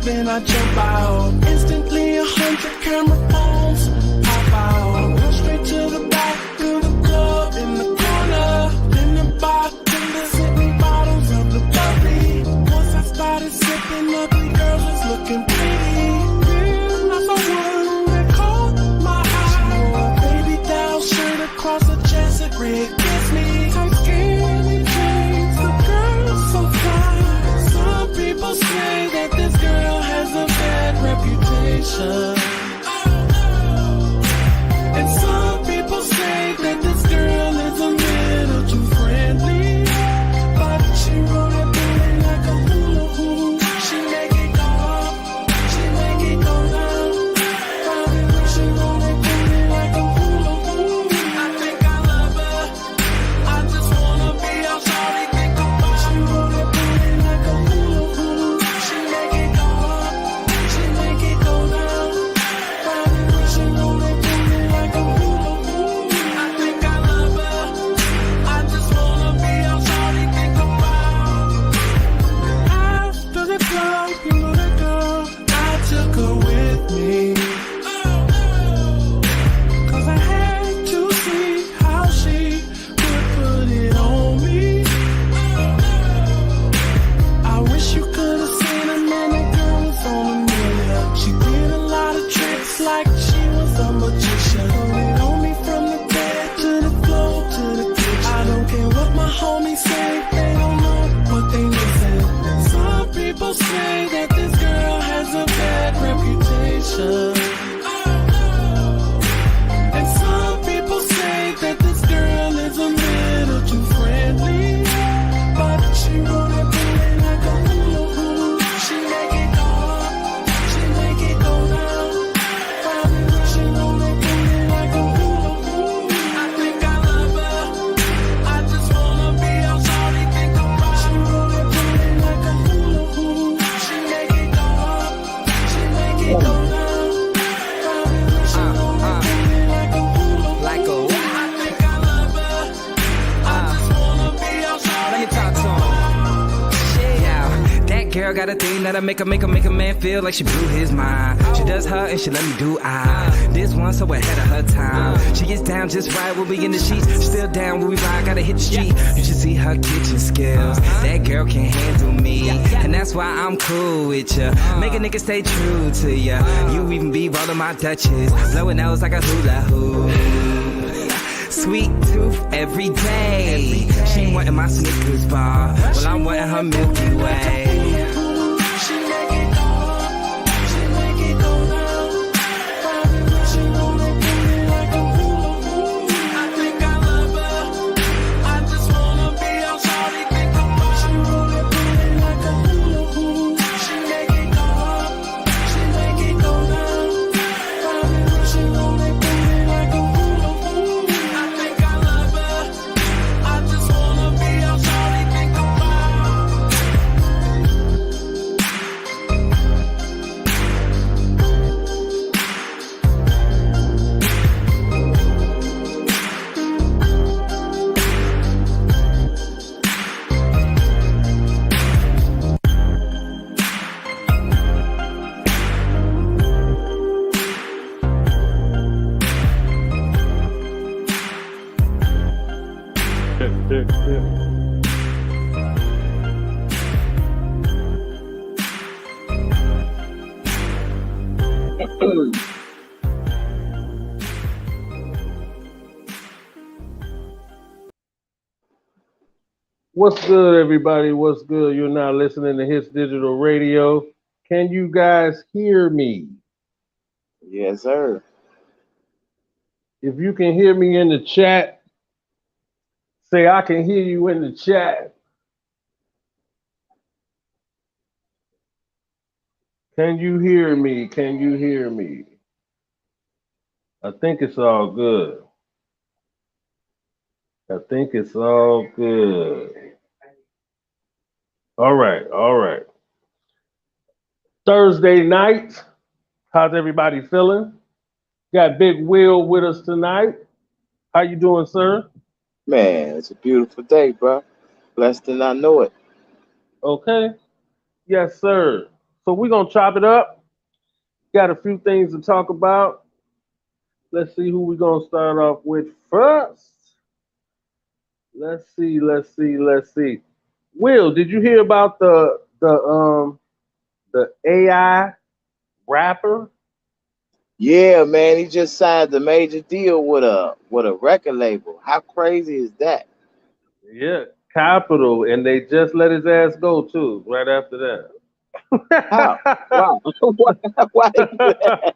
then I jump out. Instantly 100 camera phones pop out. I run straight to the back of the club in the corner. Then the bartender sipping bottles of the bubbly. Once I started sipping, ugly girls was looking pretty. Then I saw one that caught my eye. She wore a baby doll shirt across her chest, a red kiss me. I'm skinny jeans, the girl's so fly. Some people say that this girl has a bad reputation. And some people say that this girl is a little too friendly. But she roll that booty like a hula hoop. She make it go up, she make it go down. She roll that booty like a hula hoop. I think I love her, I just wanna be how shawty think about. She roll that booty like a hula hoop. She make it go up, she make it go down. She roll that booty like a hula hoop. I think I love her, I just wanna be how shawty think about. After the club, you know that girl, I took her with me. 'Cause I had to see how she would put it on me. I wish you could have seen her, man, that girl was on a million. She did a lot of tricks like she was a magician. Put it on me from the bed to the floor to the kitchen. I don't care what my homies say, they don't know what they missing. Some people say that this girl has a bad reputation. And some people say that this girl is a little too friendly. But she roll that booty like a hula hoop. She make it go up, she make it go down. She roll that booty like a hula hoop. I think I love her, I just wanna be how shawty think about. She roll that booty like a hula hoop. She make it go up, she make it go down. She roll that booty like a hula hoop. Like a what? I think I love her, I just wanna be how shawty Let me think talk to him. Yeah, that girl got a thing that'll make a man feel like she blew his mind. She does her and she let me do I. This one so ahead of her time. She gets down just right when we in the sheets. Still down when we ride, gotta hit the street. You should see her kitchen skills. That girl can handle me, and that's why I'm cool with ya. Make a nigga stay true to ya. You even be rolling my Dutchess, blowing nose like a hula hoop. Sweet tooth every day. She wantin' my Snickers bar, well I'm wantin' her Milky Way. She make it go up, she make it go down. She roll that booty like a hula hoop. I think I love her, I just wanna be how shawty think about. She roll that booty like a hula hoop. She make it go up, she make it go down. She roll that booty like a hula hoop. I think I love her, I just wanna be how shawty think about. What's good, everybody? What's good? You're now listening to Hits Digital Radio. Can you guys hear me? Yes, sir. If you can hear me in the chat, say I can hear you in the chat. Can you hear me? Can you hear me? I think it's all good. I think it's all good. All right, all right. Thursday night. How's everybody feeling? Got Big Will with us tonight. How you doing, sir? Man, it's a beautiful day, bro. Blessed and I know it. Okay. Yes, sir. So we're gonna chop it up. Got a few things to talk about. Let's see who we're gonna start off with first. Let's see, let's see, let's see. Will, did you hear about the AI rapper? Yeah, man, he just signed a major deal with a record label. How crazy is that? Yeah, Capital, and they just let his ass go too, right after How? Wow. Why they do that. that?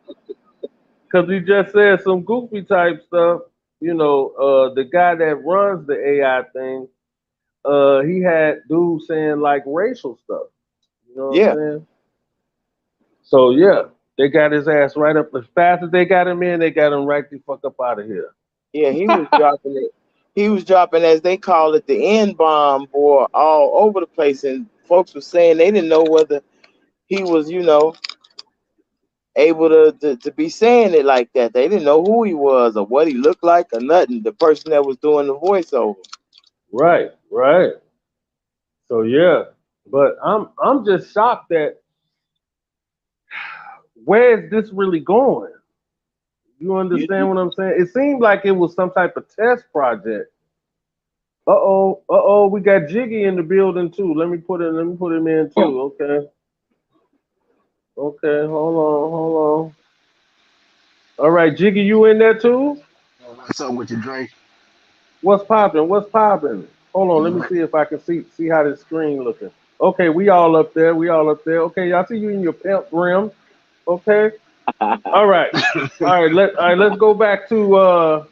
Because he just said some goofy type stuff. You know, the guy that runs the AI thing, he had dudes saying like racial stuff. You know what I'm Yeah, saying? So yeah, they got his ass right up as fast as they got him in. They got him right the fuck up out of here. yeah, he was dropping it. He was dropping, as they call it, the N bomb, boy, all over the place, and folks were saying they didn't know whether he was, able to be saying it like that. They didn't know who he was or what he looked like or nothing. The person that was doing the voiceover. Right, right. So yeah, but I'm just shocked that where is this really going? You You, understand what I'm saying? It seemed like it was some type of test project. Uh oh, we got Jiggy in the building too. Let me put him in too. Okay. Okay, hold on. All right, Jiggy, you in there too? What's up with you, Dre? What's popping? What's popping? Hold on, let me see if I can see how this screen looking. Okay, we all up there. We all up there. Okay, I see you in your pimp rim. Okay. All right. All right, let's go back to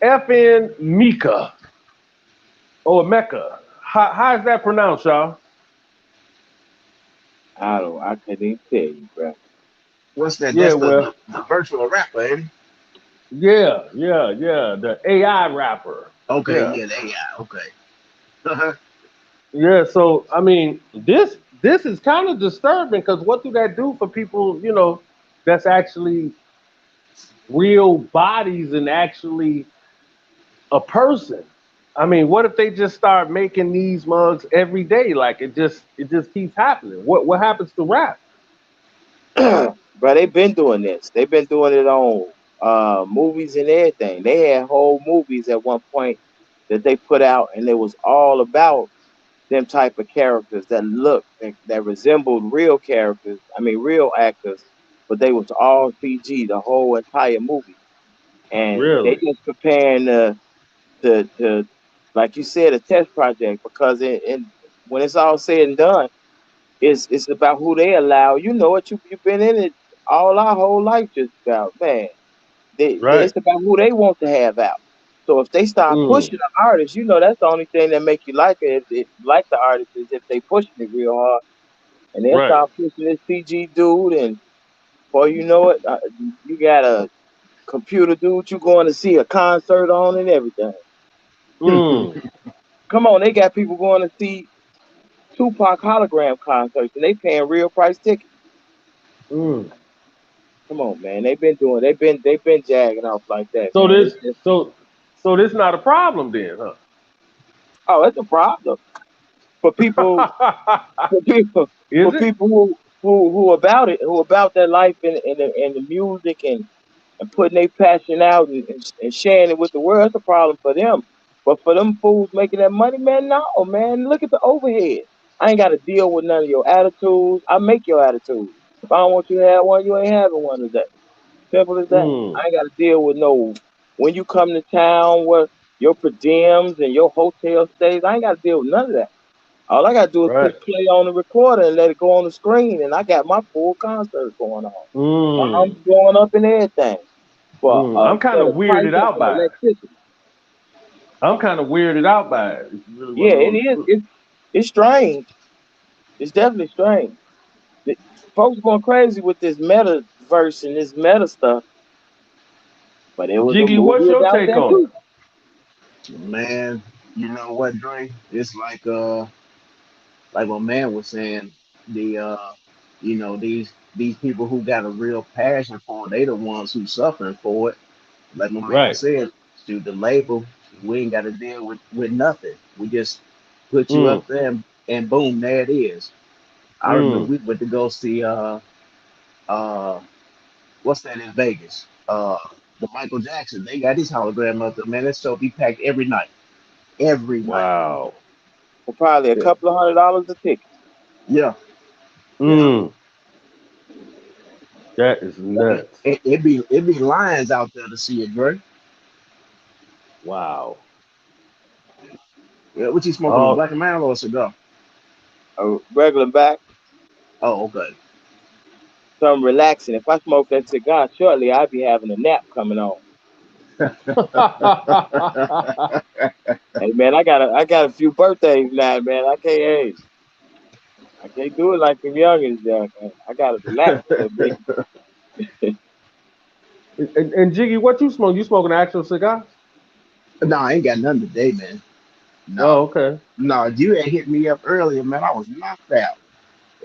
FN Meka or Mecca. How is that pronounced, y'all? I couldn't even tell you, bro. What's that? Yeah, That's well, the virtual rapper, ain't he? yeah. The AI rapper. Okay, Yeah. yeah, the AI. Okay. Uh-huh. Yeah, so I mean, this is kind of disturbing because what do that do for people? You know, that's actually real bodies and actually a person. I mean, what if they just start making these mugs every day? Like it just keeps happening. What happens to rap? Bro, they've been doing this. They've been doing it on movies and everything. They had whole movies at one point that they put out, and it was all about them type of characters that that resembled real characters. I mean, real actors, but they was all CG the whole entire movie, and they Really? just preparing to like you said, a test project because when it's all said and done, it's about who they allow. You know what you've been in it all our whole life just about, man. Right. It's about who they want to have out. So if they start Mm, pushing the artist, that's the only thing that make you like it. If like the artist is if they pushing it real hard, and they right. start pushing this CG dude, and boy, you know it, you got a computer dude you going to see a concert on and everything. Mm, Come on, they got people going to see Tupac hologram concerts, and they paying real price tickets. mm. Come on, man. They've been jagging off like that, So man. this It's just so so this not a problem then, oh, that's a problem for people huh? for people Is for it? people who about it, who about their life and the music and putting their passion out and sharing it with the world. It's a problem for them. But for them fools making that money, man, no, man. Look at the overhead. I ain't got to deal with none of your attitudes. I make your attitude. If I don't want you to have one, you ain't having one today. Simple as that. Mm, I ain't got to deal with no. When you come to town, what your per diems and your hotel stays, I ain't got to deal with none of that. All I got to do is right. push play on the recorder and let it go on the screen, and I got my full concert going on. Mm, Bombs going up and everything I'm kind for of the price weirded of out the by it. electricity. I'm kind of weirded out by it. If you really want Yeah, to know it the is. truth. It's strange. It's definitely strange. The- Folks going crazy with this metaverse and this meta stuff, but it was a Jiggy, what's movie your about take that on it? too. Man, you know what, Dre? It's like what man was saying, the these people who got a real passion for it, they the ones who suffering for it. Like my man Right. said, shoot the label, we ain't gotta deal with nothing. We just put you Mm, up there and boom, there it is. I remember mm. we went to go see uh what's that in Vegas? The Michael Jackson. They got his hologram up there, man. That show be packed every night. Every night. Wow. For probably a Yeah. couple of $100 a ticket. Yeah. Yeah. Mm, that is nuts. It be lions out there to see it, Dre. Wow. Yeah, what you smoking, a Oh, black and mild or a cigar? A regular back, Oh, okay. something relaxing. If I smoke that cigar shortly, I'd be having a nap coming on. Hey man, I got a few birthdays now, man. I can't do it like the youngins, man. I gotta relax a little bit. and Jiggy, what you smoke? You smoking actual cigars? No, I ain't got nothing today, man. No. Oh, okay. No, you had hit me up earlier, man. I was knocked out.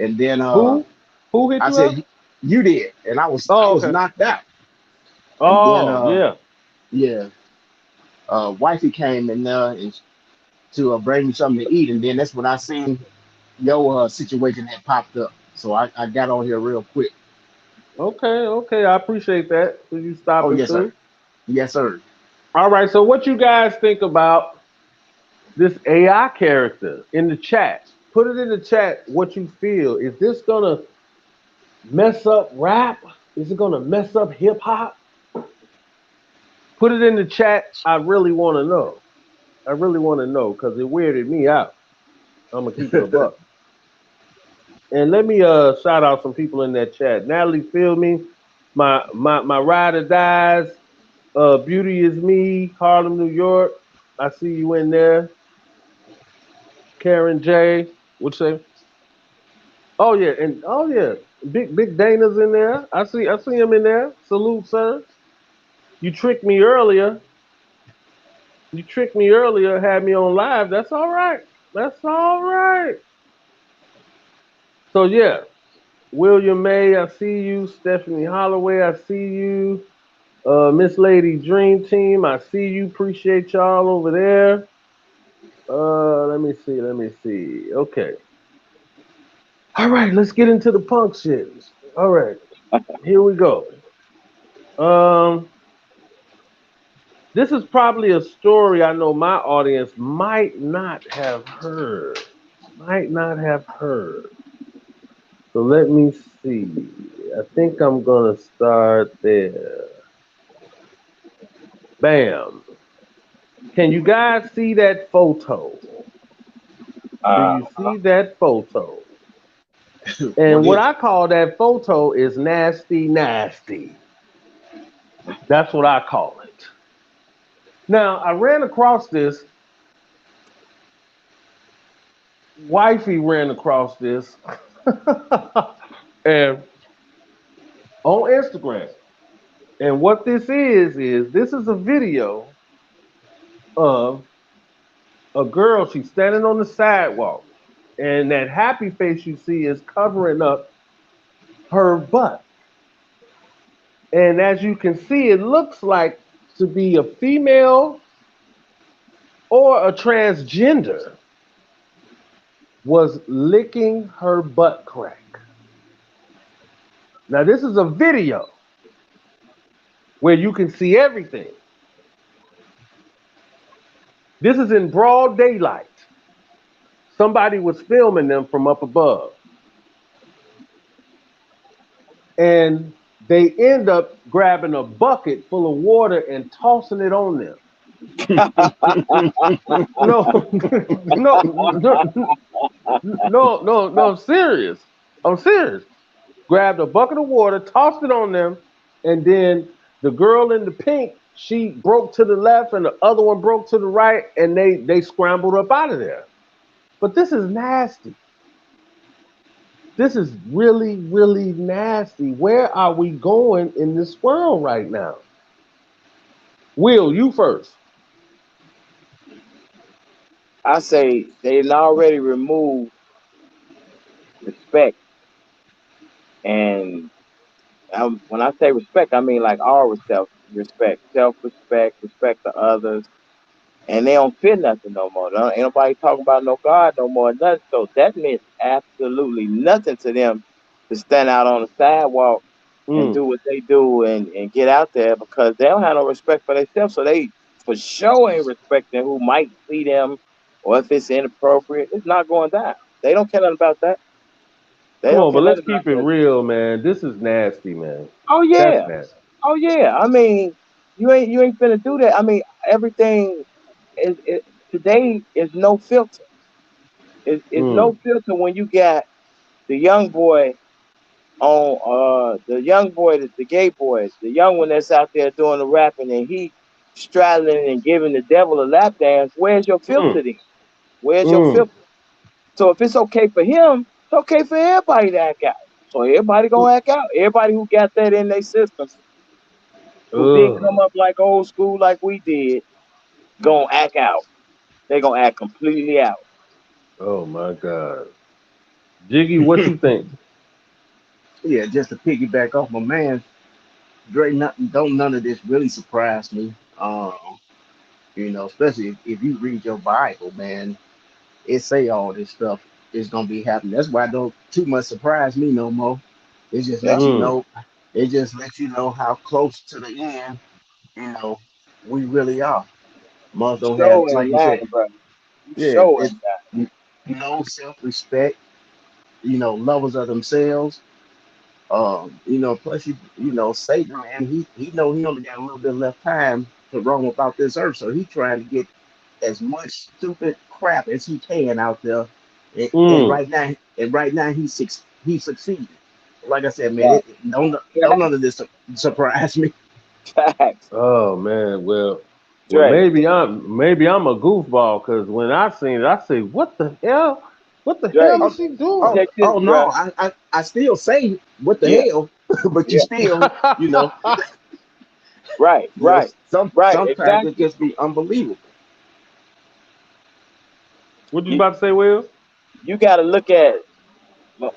And then Who? Who hit I you up? said you did, and I Oh, was okay. knocked out. And then Oh, yeah. yeah, wifey came in and to bring me something to eat, and then that's when I seen your situation had popped up. So I got on here real quick. Okay, okay. I appreciate that. So you Oh stopping yes, sir. through. Yes, sir. All right. So what you guys think about this AI character in the chat? Put it in the chat what you feel. Is this gonna mess up rap? Is it gonna mess up hip hop? Put it in the chat. I really want to know. I really want to know because it weirded me out. I'm gonna keep it a buck. And let me shout out some people in that chat. Natalie Feel Me, my ride or dies. Beauty is me, Harlem, New York. I see you in there. Karen J. What you say? Oh yeah, and oh yeah, Big Dana's in there. I see him in there. Salute, sir. You tricked me earlier. You tricked me earlier. Had me on live. That's all right. That's all right. So yeah, William May. I see you. Stephanie Holloway. I see you. Miss Lady Dream Team. I see you. Appreciate y'all over there. Let me see. Let me see. Okay. All right. Let's get into the punk shit. All right. Here we go. Um, this is probably a story I know my audience might not have heard. Might not have heard. So let me see. I think I'm gonna start there. Bam. Can you guys see that photo? Do Uh, you see that photo? What And what is I call that photo is nasty, nasty. That's what I call it. Now, I ran across this, wifey ran across this, and on Instagram. And what this is a video of a girl. She's standing on the sidewalk, and that happy face you see is covering up her butt. And as you can see, it looks like to be a female or a transgender was licking her butt crack. Now, this is a video where you can see everything. This is in broad daylight. Somebody was filming them from up above. and they end up grabbing a bucket full of water and tossing it on them. No, no, no, I'm serious. I'm serious. Grabbed a bucket of water, tossed it on them, and then the girl in the pink, she broke to the left and the other one broke to the right, and they scrambled up out of there. But this is nasty. This is really, really nasty. Where are we going in this world right now? Will, you first. I say they already removed respect, and when I say respect, I mean like all self-respect, respect to others, and they don't feel nothing no more. Ain't nobody talking about no God no more, nothing. So that means absolutely nothing to them to stand out on the sidewalk and Mm. do what they do and get out there because they don't have no respect for themselves. So they for sure ain't respecting who might see them or if it's inappropriate. It's not going down. They don't care nothing about that. They Come don't on, care but let's nothing about keep it that. real, man. This is nasty, man. Oh That's yeah. nasty. Oh yeah. I mean, you ain't finna do that. I mean, everything is today is no filter. It's no Mm. filter when you got the young boy the young boy, the gay boy, the young one that's out there doing the rapping and he straddling and giving the devil a lap dance. Where's your filter Mm. then? Where's your Mm. filter? So if it's okay for him, it's okay for everybody to act out. So everybody gonna act out. Everybody who got that in their system, who didn't come Ugh. up like old school like we did, gonna act out. They gonna act completely out. Oh my God. Jiggy, what you think? Yeah, just to piggyback off my man, Dre, don't none of this really surprise me. Especially if you read your Bible, man, it say all this stuff is gonna be happening. That's why it don't too much surprise me no more. It just Yeah. let you Mm. know. It just lets you know how close to the end, you know, we really are. Most don't have, Show like ain't you lying, said, bro. You yeah, show it ain't lying. no self-respect, lovers of themselves. Plus Satan, man, he know he only got a little bit left time to roam about this earth, so he trying to get as much stupid crap as he can out there. And Mm. right now he succeeded. Like I said, man, Right. don't none of this surprise me. Facts. Oh man. Well, Dre. maybe I'm a goofball because when I seen it, I say, what the hell? What the hell Dre. is he Oh, doing? Check this, oh bro. no, I still say what the Yeah. hell, but you Yeah. still, you know, Right. Right. Right. sometimes it Exactly. just be unbelievable. What you You about to say, Will? you got to look at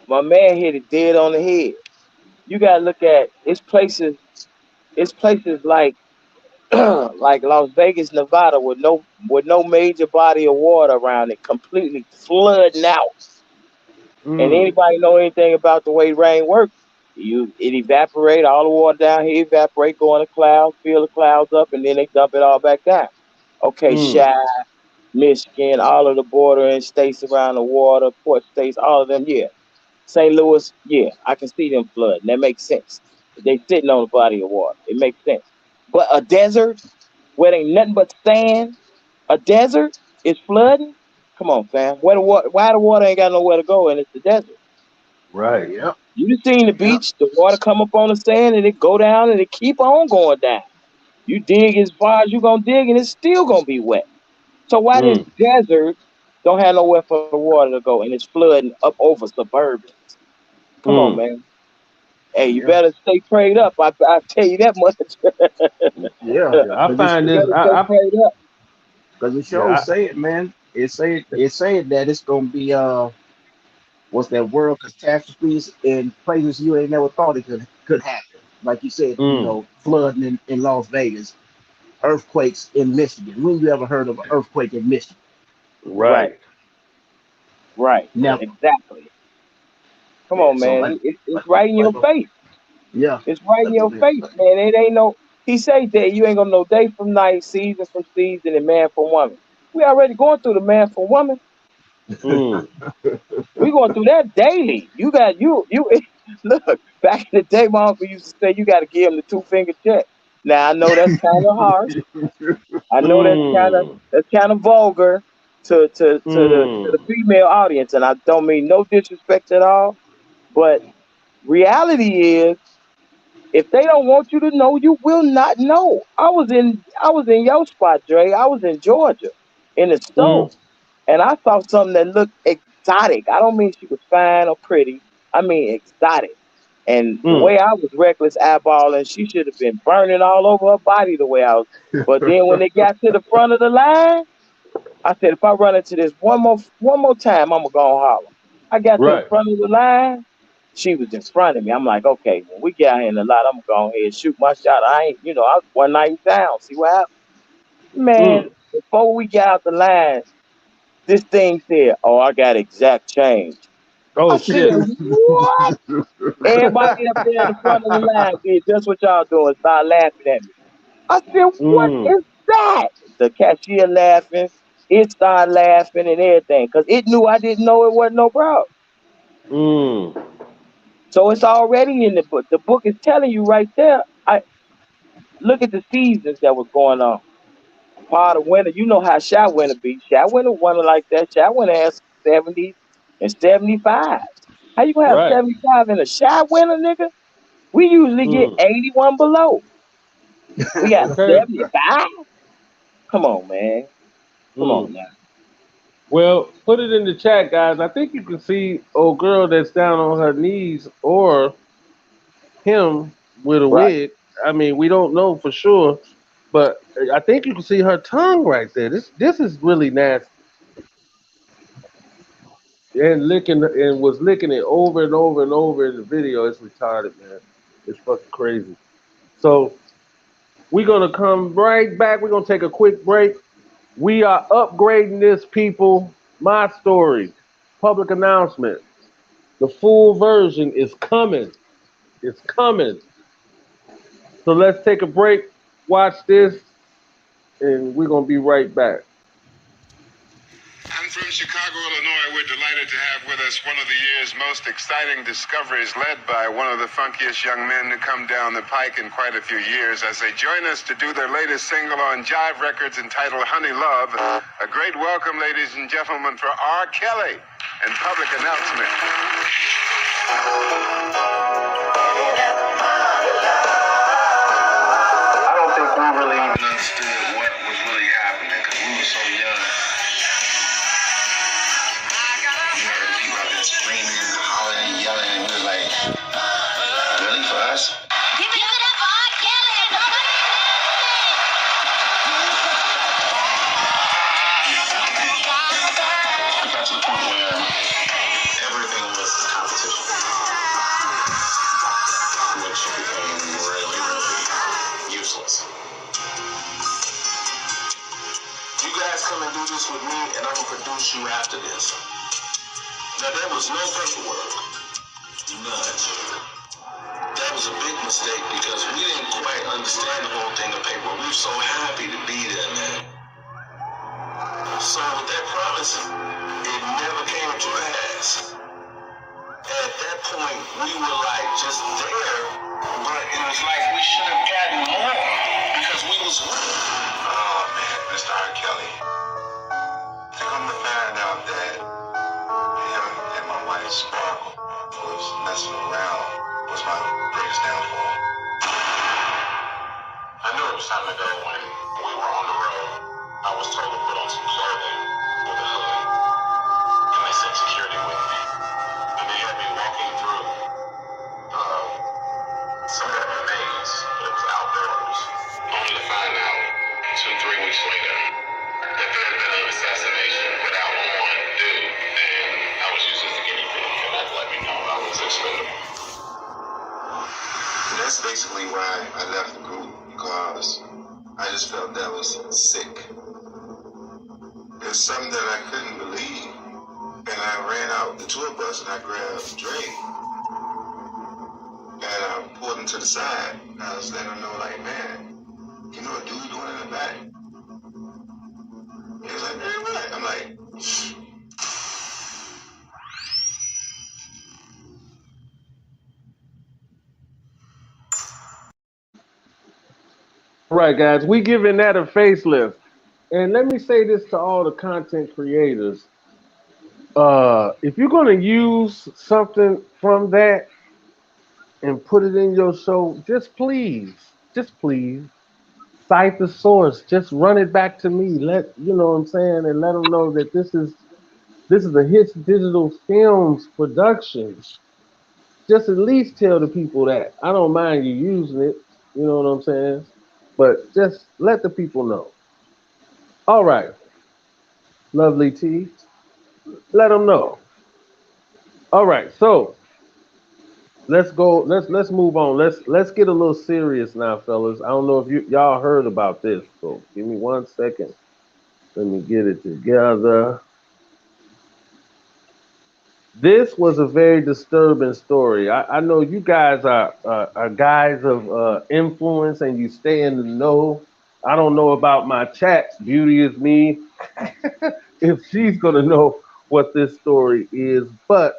my man hit it dead on the head. You got to look at it's places. It's places like like Las Vegas, Nevada, with no major body of water around it, completely flooding out. And Mm. anybody know anything about the way rain works? It evaporate all the water down here, evaporate, go in the clouds, fill the clouds up, and then they dump it all back down. Okay, Mm. Shy, Michigan, all of the bordering states around the water, port states, all of them, yeah. St. Louis, yeah, I can see them flooding. That makes sense. They sitting on a body of water. It makes sense. But a desert where ain't nothing but sand, a desert is flooding. Come on, fam. Where the water? Why the water ain't got nowhere to go and it's the desert? Right. Yep, You just seen the yep, beach, the water come up on the sand and it go down and it keep on going down. You dig as far as you gonna dig and it's still gonna be wet. So why this Mm. desert don't have nowhere for the water to go and it's flooding up over suburban? Come on, Mm. man. Hey, you yeah, better stay prayed up. I tell you that much. yeah. Yeah, I Because find You this. better stay prayed up. it Yeah. shows say it, man. It said that it's gonna be what's that world catastrophes in places you ain't never thought it could happen. Like you said, Mm. flooding in Las Vegas, earthquakes in Michigan. When you ever heard of an earthquake in Michigan? Right, Right. right, Never. exactly. Come Yeah. on, So man. It's right in your like face. yeah, It's right in like your face, man. It ain't no. He say that you ain't gonna know day from night, season from season, and man from woman. We already going through the man from woman. Mm. We going through that daily. You got you. Look, back in the day, my uncle used to say you got to give him the 2 finger check. Now I know that's kind of harsh. I know Mm. that's kind of vulgar to the Mm. female audience, and I don't mean no disrespect at all. But reality is, if they don't want you to know, you will not know. I was in your spot, Dre. I was in Georgia in the store, Mm. and I saw something that looked exotic. I don't mean she was fine or pretty. I mean exotic. And the Mm. way I was reckless eyeballing, she should have been burning all over her body the way I was. But then when they got to the front of the line, I said, if I run into this one more time, I'm gonna go and holler. I got to the Right. front of the line. She was in front of me. I'm like, okay, when we get out here in the lot, I'm gonna go ahead and shoot my shot. I ain't, I was one night down. See what happened? Man, Mm. before we got out the line, this thing said, "Oh, I got exact change." I Oh said, shit. "What?" Everybody up there in the front of the line did just what y'all doing. Start laughing at me. I said, "What Mm. is that?" The cashier laughing. It started laughing and everything because it knew I didn't know it wasn't no problem. Mm. So it's already in the book. The book is telling you right there. I look at the seasons that was going on. Part of winter, you know how Shy Winter be. Shy Winter winter like that. Shy Winter has 70s and 75. How you gonna have Right. 75 in a Shy Winter, nigga? We usually get Mm. 81 below. We got Okay. 75. Come on, man. Come Mm. on now. Well, put it in the chat, guys. I think you can see old girl that's down on her knees or him with a Right. wig. I mean, we don't know for sure, but I think you can see her tongue right there. This is really nasty. And was licking it over and over and over in the video. It's retarded, man. It's fucking crazy. So we're gonna come right back. We're gonna take a quick break. We are upgrading this, people. My story, public announcement. The full version is coming. It's coming. So let's take a break, watch this, and we're gonna be right back. I'm from Chicago, Illinois. We're delighted to have with us one of the year's most exciting discoveries, led by one of the funkiest young men to come down the pike in quite a few years, as they join us to do their latest single on Jive Records entitled Honey Love. A great welcome, ladies and gentlemen, for R.Kelly and Public Announcement. I don't think we really even understood what was really happening because we were so young. You heard people out there screaming, hollering, yelling, and we were like, really for us? Give it up for R.Kelly and Public Announcement. It got to the point where everything was competition, which became really, really useless. You guys come and do this with me, and I'm gonna produce you after this. Now, there was no paperwork. None. That was a big mistake because we didn't quite understand the whole thing of paperwork. We were so happy to be there, man. So with that promise, it never came to pass. At that point, we were like just there, but it was like we should have gotten more because we was winning. Oh man, Mr. R.Kelly. To come to find out that him and my wife Sparkle was messing around was my greatest downfall. I knew it was time to go when we were on the road. I was told to put on some clothing with a hood, and they sent security with me. And they had me walking through somewhat of a maze, but it was outdoors. Only to find out 2-3 weeks later that there had been an assassination without one dude, and I was used as a guinea pig, and that let me know I was expendable. And that's basically why I left the group, because I just felt that was sick. It's something that I couldn't believe. And I ran out the tour bus and I grabbed Dre. And I pulled him to the side. I was letting him know, like, man, you know what dude's doing in the back? He was like, man, what? I'm like, All right, guys, we giving that a facelift. And let me say this to all the content creators. If you're gonna use something from that and put it in your show, just please cite the source. Just run it back to me. Let you know what I'm saying, and let them know that this is a Hits Digital Films production. Just at least tell the people that. I don't mind you using it. You know what I'm saying? But just let the people know. All right, lovely T. Let them know. All right, so let's go. Let's move on. Let's get a little serious now, fellas. I don't know if y'all heard about this. So give me 1 second. Let me get it together. This was a very disturbing story. I know you guys are guys of influence and you stay in the know. I don't know about my chat. Beauty is me. If she's gonna know what this story is, but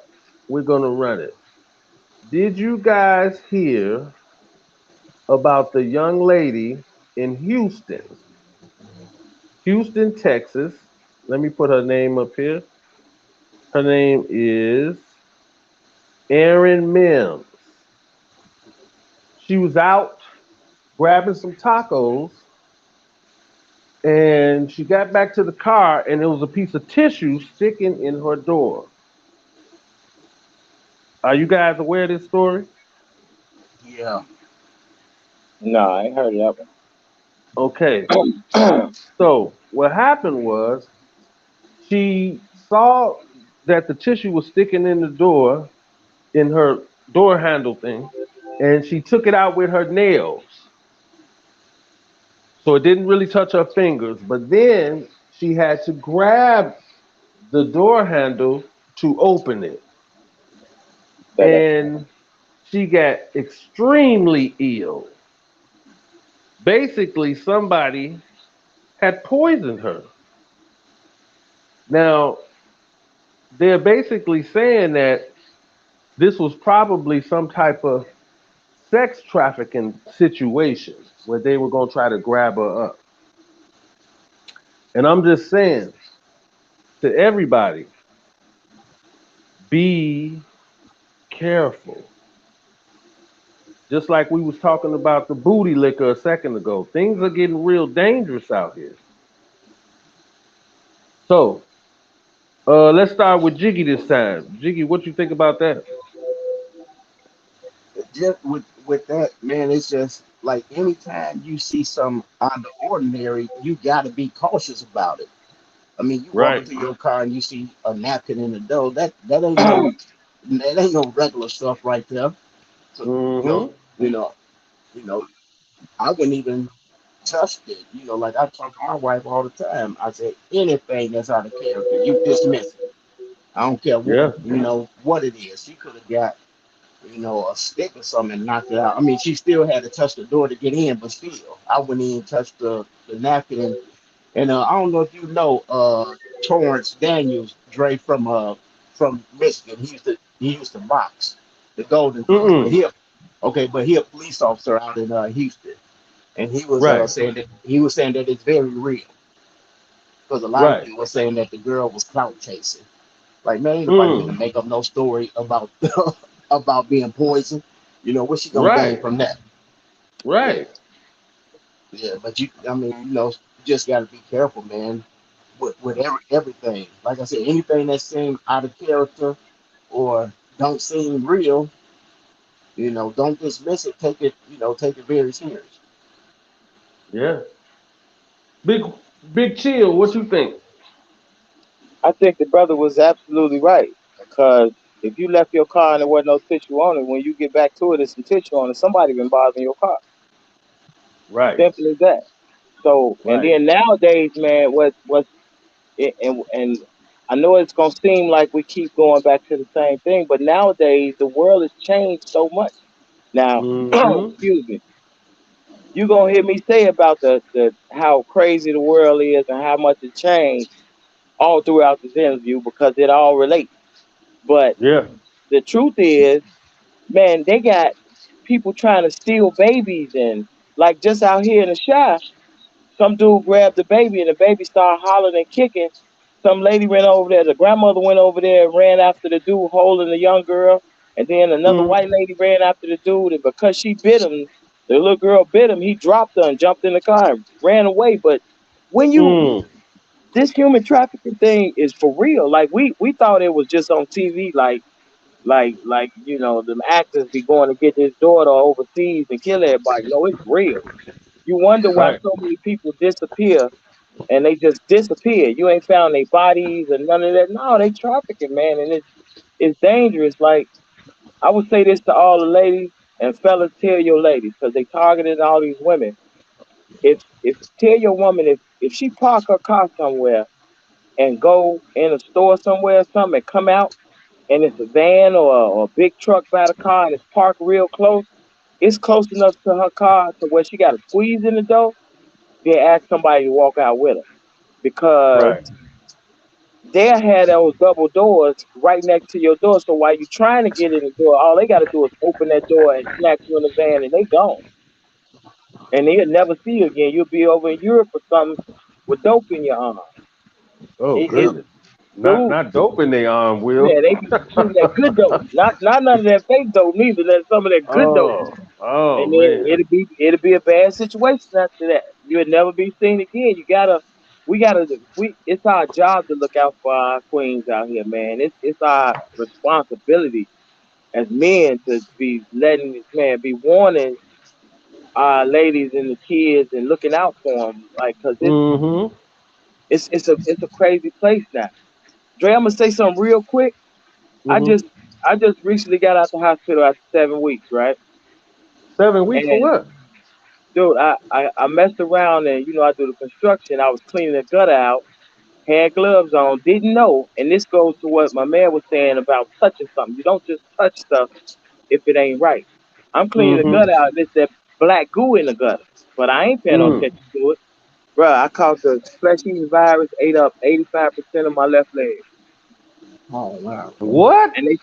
we're gonna run it. Did you guys hear about the young lady in Houston, Texas? Let me put her name up here. Her name is Erin Mims. She was out grabbing some tacos and she got back to the car and there was a piece of tissue sticking in her door. Are you guys aware of this story? Yeah. No, I ain't heard of Okay. that one. So what happened was she saw that the tissue was sticking in the door in her door handle thing and she took it out with her nails. So it didn't really touch her fingers, but then she had to grab the door handle to open it. That And she got extremely ill. Basically, somebody had poisoned her. Now, they're basically saying that this was probably some type of sex trafficking situation where they were going to try to grab her up. And I'm just saying to everybody, be careful. Just like we was talking about the booty liquor a second ago. Things are getting real dangerous out here. So, let's start with Jiggy this time. Jiggy, what you think about that? Just with that, man, it's just like anytime you see some out of the ordinary, you got to be cautious about it. I mean, you walk Right. into your car and you see a napkin in the door. That ain't no that ain't no regular stuff right there. So Mm-hmm. you know, you know, I wouldn't even touch it. Like I talk to my wife all the time. I say anything that's out of character, you dismiss it. I don't care Yeah. what it is. She could have got a stick or something and knocked it out. I mean, she still had to touch the door to get in, but still, I wouldn't even touch the napkin. And I don't know if you know Torrance Daniels, Dre from Michigan. He used to box the Golden Gloves, but Mm-mm. he a police officer out in Houston, and he was Right. saying that it's very real because a lot of Right. people were saying that the girl was clout chasing. Like, man, ain't nobody Mm. finna make up no story about about being poisoned. What's she gonna gain Right. from that? Yeah, Right. yeah. But I mean, you just gotta be careful, man, with everything. Like I said, anything that seems out of character or don't seem real, don't dismiss it. Take it very serious. Yeah. Big Big Chill, what you think? I think the brother was absolutely right because if you left your car and there wasn't no tissue on it, when you get back to it, there's some tissue on it. Somebody been bothering your car. Right. Simple as that. So, and Right. then nowadays, man, and I know it's gonna seem like we keep going back to the same thing, but nowadays the world has changed so much. Now, Mm-hmm. excuse me, you gonna hear me say about the how crazy the world is and how much it changed all throughout this interview because it all relates. But Yeah. the truth is, man, they got people trying to steal babies and Like just out here in the shy, some dude grabbed the baby and the baby started hollering and kicking. Some lady ran over there. The grandmother went over there and ran after the dude holding the young girl. And then another Mm. white lady ran after the dude. And because she bit him, the little girl bit him, he dropped her and jumped in the car and ran away. But when Mm. this human trafficking thing is for real. Like we thought it was just on TV, like them actors be going to get this daughter overseas and kill everybody. No, it's real. You wonder why Right. so many people disappear and they just disappear. You ain't found their bodies and none of that. No, they trafficking, man, and it's dangerous. Like I would say this to all the ladies and fellas, tell your ladies because they targeted all these women. If tell your woman if she park her car somewhere and go in a store somewhere or something and come out and it's a van or a big truck by the car and it's parked real close, it's close enough to her car to where she got to squeeze in the door, then ask somebody to walk out with her because Right. they'll have those double doors right next to your door. So while you're trying to get in the door, all they got to do is open that door and snatch you in the van and they gone. And they'll never see you again. You'll be over in Europe or something with dope in your arm. Oh It's goodness. dude. Not dope in their arm, Will. Yeah, they be shooting that good dope, not none of that fake dope neither. That some of that good dope, Oh. Oh and then man. it'll be a bad situation after that. You'll never be seen again. We it's our job to look out for our queens out here, man. It's our responsibility as men to be letting this man be warning our ladies and the kids and looking out for them, like, cause Mm-hmm. it's a crazy place now. Dre, I'm gonna say something real quick. I Mm-hmm. just I just recently got out the hospital after 7 weeks, right? 7 weeks for And what? dude, I messed around and I do the construction. I was cleaning the gutter out, had gloves on, didn't know. And this goes to what my man was saying about touching something. You don't just touch stuff if it ain't right. I'm cleaning the Mm-hmm. gutter out and it's that black goo in the gutter. But I ain't paying no Mm. attention to it. Bruh, I caught the flesh eating virus, ate up 85% of my left leg. Oh wow. What? And they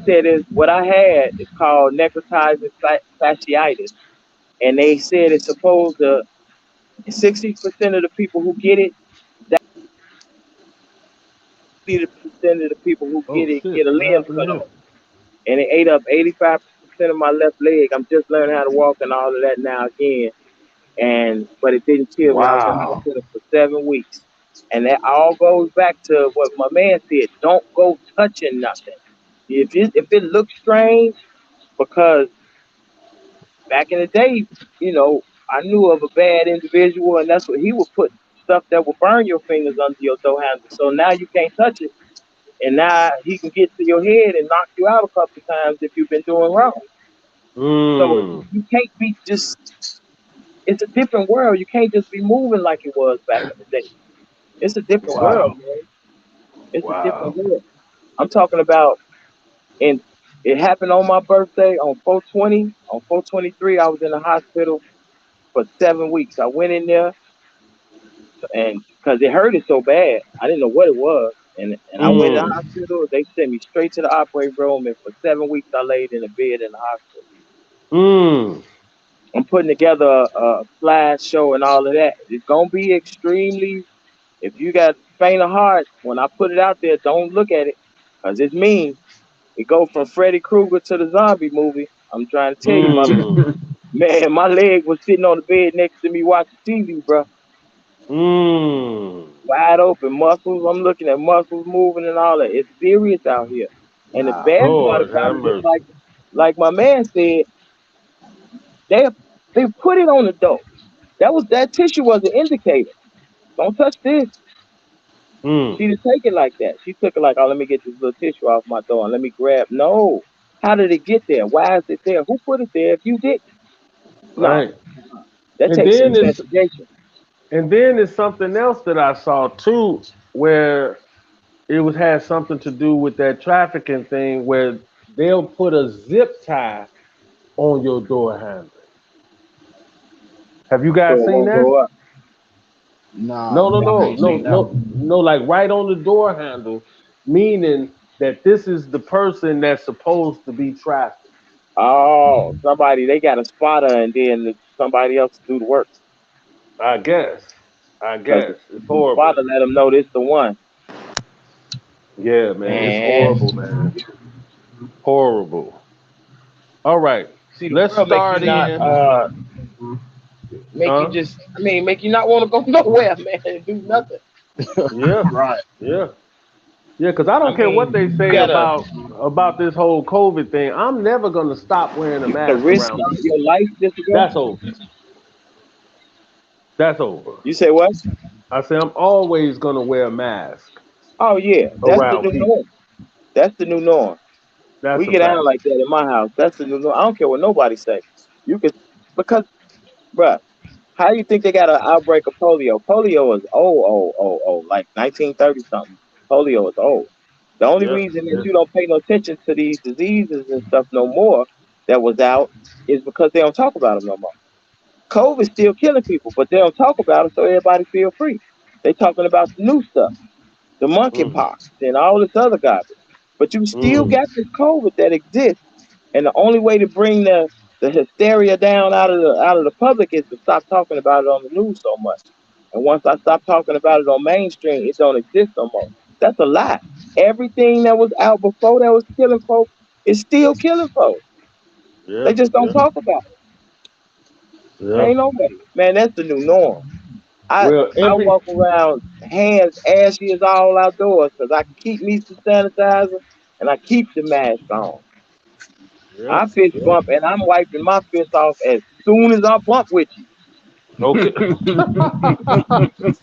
said is what I had is called necrotizing fasciitis. And they said it's supposed to 60% of the people who get it, 30% of the people who Oh get it shit. get a What limb happened cut here? off. And it ate up 85% of my left leg. I'm just learning how to walk and all of that now again. But it didn't kill me. I was in the Wow. hospital for 7 weeks. And that all goes back to what my man said. Don't go touching nothing. If it looks strange, because back in the day, I knew of a bad individual, and that's what he would put stuff that will burn your fingers under your door handle. So now you can't touch it, and now he can get to your head and knock you out a couple of times if you've been doing wrong. So Mm. you can't be just. It's a different world. You can't just be moving like it was back in the day. It's a different world, Wow. man. It's a different Wow. world. I'm talking about, and it happened on my birthday on 420. On 423, I was in the hospital for 7 weeks. I went in there and because it hurted so bad, I didn't know what it was. And I went to the Mm. hospital. They sent me straight to the operating room, and for 7 weeks I laid in a bed in the hospital. Mm. I'm putting together a slideshow and all of that. It's gonna be extremely. If you got faint of heart, when I put it out there, don't look at it, cause it's mean. It go from Freddy Krueger to the zombie movie. I'm trying to tell you, my Mm. man, my leg was sitting on the bed next to me watching TV, bro. Mm. Wide open muscles. I'm looking at muscles moving and all that. It's serious out here. And the Wow. bad part Lord about have it is mercy. like my man said, they they put it on the dope. That tissue was an indicator. Don't touch this. Mm. She didn't take it like that. She took it like, oh, let me get this little tissue off my door and let me grab. No. How did it get there? Why is it there? Who put it there if you didn't? No. Right. That And takes some then it's investigation. and then it's something else that I saw too, where it was had something to do with that trafficking thing, where they'll put a zip tie on your door handle. Have you So guys it seen won't that? go up. Nah, No, no, I no, ain't no, seen that no, one. no. Like right on the door handle, meaning that this is the person that's supposed to be trafficked. Oh, somebody they got a spotter and then somebody else to do the work. I guess. I Because guess it's the horrible. father let him know this the one. Yeah, man, it's Man, horrible, man. Horrible. All right, See, the let's world make you start not in. make you Huh? just I mean make you not want to go nowhere, man, and do nothing. Yeah, right. yeah, yeah. Because I I don't care what mean, they you say gotta about this whole COVID thing. I'm never gonna stop wearing a you gotta mask risk around people. your life just to go. That's over. That's over. You say what? I say I'm always gonna wear a mask Oh yeah, that's the around new people. norm. That's the new norm. That's We a get out fact. like that in my house. That's the new norm. I don't care what nobody say. You could because, bruh, how you think they got an outbreak of polio? Polio is old, like 1930 something. Polio is old. The only Yeah, reason that yeah. you don't pay no attention to these diseases and stuff no more that was out is because they don't talk about them no more. COVID's still killing people, but they don't talk about it, so everybody feel free. They talking about the new stuff, the Mm, monkeypox and all this other garbage. But you still mm, got this COVID that exists, and the only way to bring the hysteria down out of the public is to stop talking about it on the news so much. And once I stop talking about it on mainstream, it don't exist no more. That's a lie. Everything that was out before that was killing folks is still killing folks. They yeah, just don't yeah, talk about it. yeah. Ain't no way. Man, that's the new norm. I Well, I every walk around hands ashy as all outdoors because I keep me some sanitizer and I keep the mask on. yeah, I fist yeah. bump and I'm wiping my fist off as soon as I bump with you. Okay.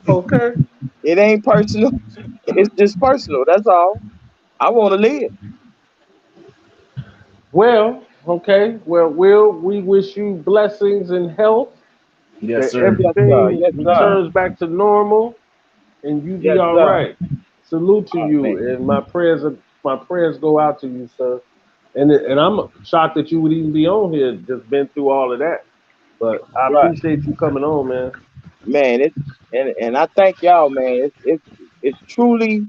Okay. It ain't personal. It's just personal. That's all. I want to live. Well, okay. Well, Will, we wish you blessings and health, Yes, that sir. Yes, sir. everything Yes, sir. returns back to normal and you be Yes, all sir. right. Salute to Oh you, man. and my prayers go out to you, sir. And I'm shocked that you would even be on here, just been through all of that. But I Right. appreciate you coming on, man. Man, it's and I thank y'all, man. It's truly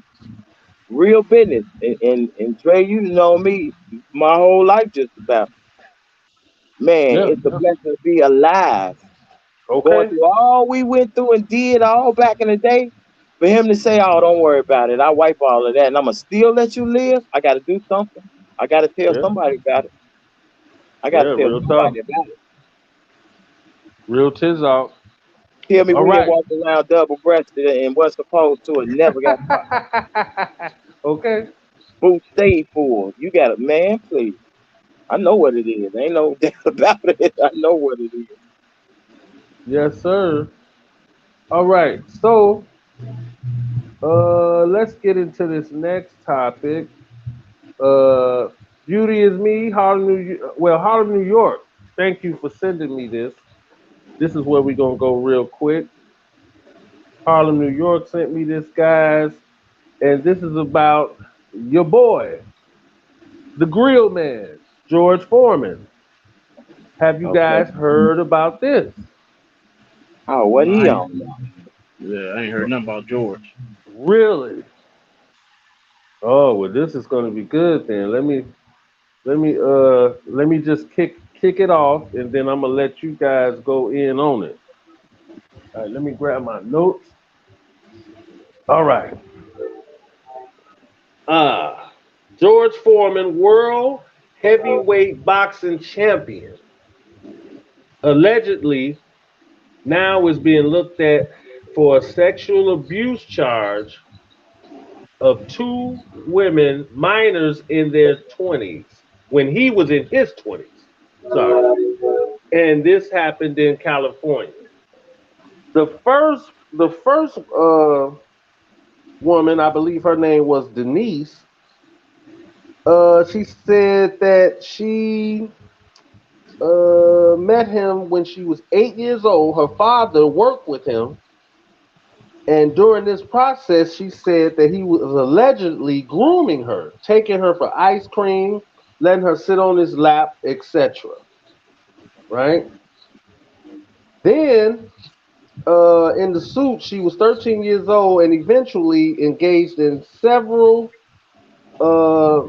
real business. And Dre, you know me my whole life just about. Man, Yeah, it's a yeah. blessing to be alive. Going Okay. through all we went through and did all back in the day. For him to say, "Oh, don't worry about it. I wipe all of that, and I'ma still let you live." I got to do something. I got to tell Yeah, somebody about it. I got to yeah. tell Real talk. somebody about it. Real tiz out. Tell me All we didn't right. walk around double breasted and was supposed to and never got caught. Okay. Boots stayed full. You got it, man. Please. I know what it is. Ain't no doubt about it. I know what it is. Yes, sir. All right. So, let's get into this next topic. Uh, Beauty is me, Harlem, New York. Thank you for sending me this. This is where we're gonna go real quick. Harlem, New York sent me this, guys, and this is about your boy, the Grill Man, George Foreman. Have you Okay. guys heard about this? Oh, what No, he I ain't, on now? yeah, I ain't heard nothing about George. Really? Oh, well, this is gonna be good then. Let me just kick it off, and then I'm gonna let you guys go in on it. All right, let me grab my notes. All right. George Foreman, world heavyweight boxing champion, allegedly now is being looked at for a sexual abuse charge of two women, minors in their 20s, when he was in his 20s. Sorry. And this happened in California. The first woman, I believe her name was Denise. She said that she met him when she was 8 years old. Her father worked with him, and during this process, she said that he was allegedly grooming her, taking her for ice cream, letting her sit on his lap, etc. Right? Then, in the suit, she was 13 years old and eventually engaged in several uh,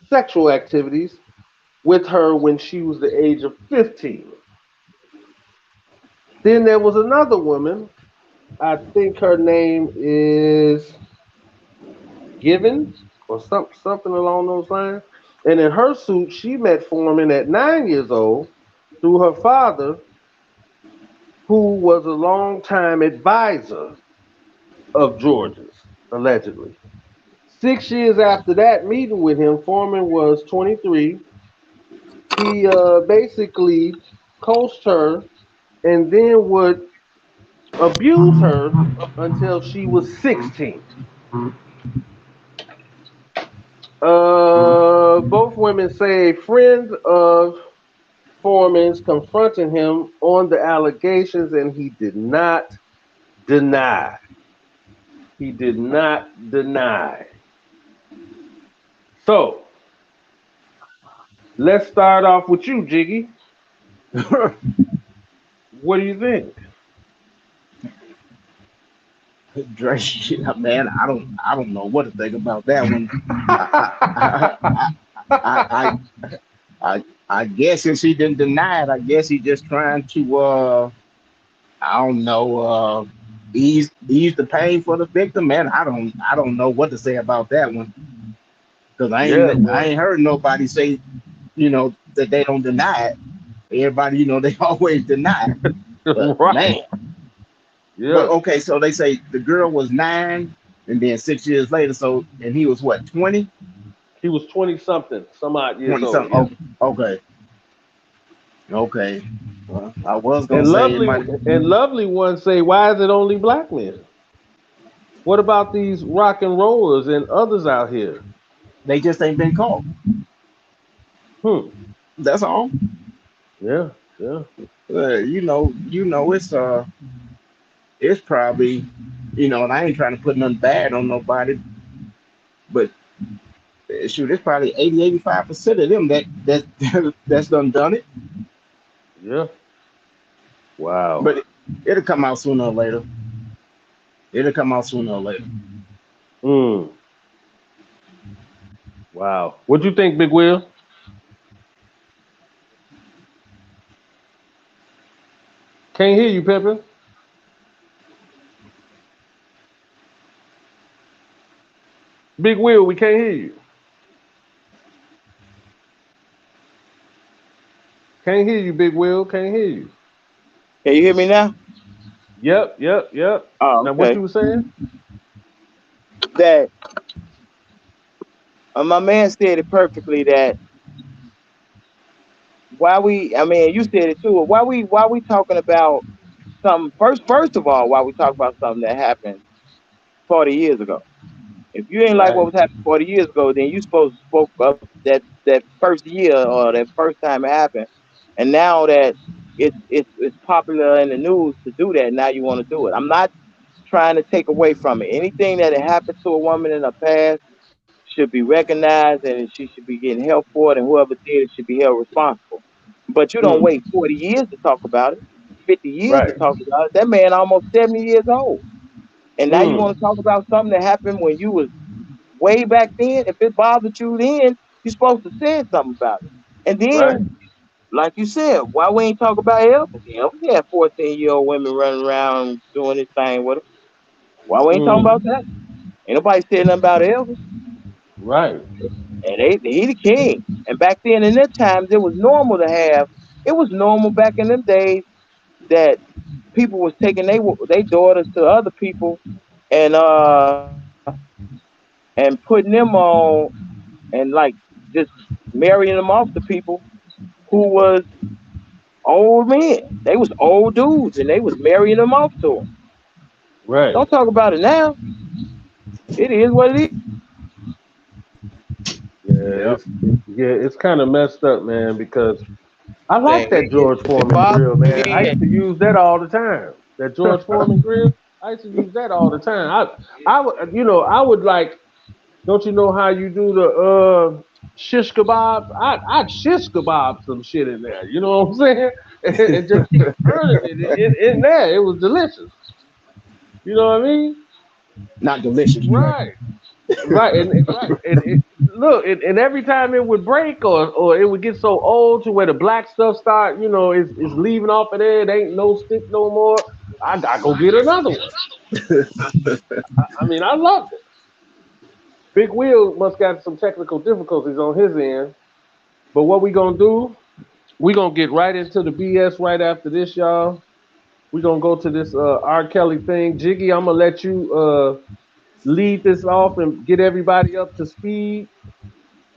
sexual activities with her when she was the age of 15. Then there was another woman. I think her name is Givens or something along those lines. And in her suit, she met Foreman at 9 years old through her father, who was a longtime advisor of George's, allegedly. 6 years after that meeting with him, Foreman was 23. He basically coached her and then would abuse her until she was 16. Both women say a friend of Foreman's confronted him on the allegations, and he did not deny. He did not deny. So let's start off with you, Jiggy. What do you think? Dre, man, I don't know what to think about that one. I, I, I guess since he didn't deny it, I guess he's just trying to I don't know, ease the pain for the victim. Man, I don't know what to say about that one because Yeah, I man. ain't heard nobody say, you know, that they don't deny it. Everybody, you know, they always deny it. But man, Right. but Yeah. okay, so they say the girl was 9, and then 6 years later, so and he was what, 20, He was 20 something, some odd years 20 old. something. Yeah. Okay, okay. Well, I was gonna And say it lovely might. and lovely ones say, why is it only black men? What about these rock and rollers and others out here? They just ain't been caught. Hmm. That's all. Yeah. Yeah. It's probably, and I ain't trying to put nothing bad on nobody, but shoot, it's probably 80, 85% of them that's done it. Yeah. Wow. But it'll come out sooner or later. It'll come out sooner or later. Hmm. Wow. What you think, Big Will? Can't hear you, Pepper. Big Will, we can't hear you. Can't hear you, Big Will. Can't hear you. Can you hear me now? Yep. Yep. Yep. Oh, Now, what okay. you were saying? That my man said it perfectly. That I mean, you said it too. Why we talking about something first of all? Why we talk about something that happened 40 years ago? If you ain't like what Right. was happening 40 years ago, then you supposed to spoke up that first year or that first time it happened. And now that it's popular in the news to do that, now you want to do it. I'm not trying to take away from it. Anything that had happened to a woman in the past should be recognized and she should be getting help for it, and whoever did it should be held responsible. But you don't Hmm. wait 40 years to talk about it, 50 years to Right. talk about it. That man almost 70 years old. And now you Hmm. want to talk about something that happened when you was way back then. If it bothered you then, you're supposed to say something about it. And Right. then, like you said, why we ain't talk about Elvis? Elvis had 14-year-old women running around doing this thing with him. Why we ain't talking Hmm. about that? Ain't nobody said nothing about Elvis. Right. And he the king. And back then in their times it was normal to have it was normal back in them days that people was taking they daughters to other people and and putting them on and like just marrying them off to people who was old men. They was old dudes and they was marrying them off to them. Right. Don't talk about it now. It is what it is. Yeah. Yep. It's kind of messed up, man. Because I like Thing. that George It Foreman bothers grill, me man. I then. used to use that all the time. That George Foreman grill. I used to use that all the time. I would, I would like. Don't you know how you do the shish kebabs? I'd shish kebab some shit in there. You know what I'm saying? And just keep turning it in there. It was delicious. You know what I mean? Not delicious, Dre. Right. Right, and every time it would break or it would get so old to where the black stuff start, it's leaving off of there. It ain't no stick no more. I go get another one. I mean, I loved it. Big Wheel must got some technical difficulties on his end, but what we gonna do? We gonna get right into the BS right after this, y'all. We gonna go to this R. Kelly thing. Jiggy, I'm gonna let you lead this off and get everybody up to speed.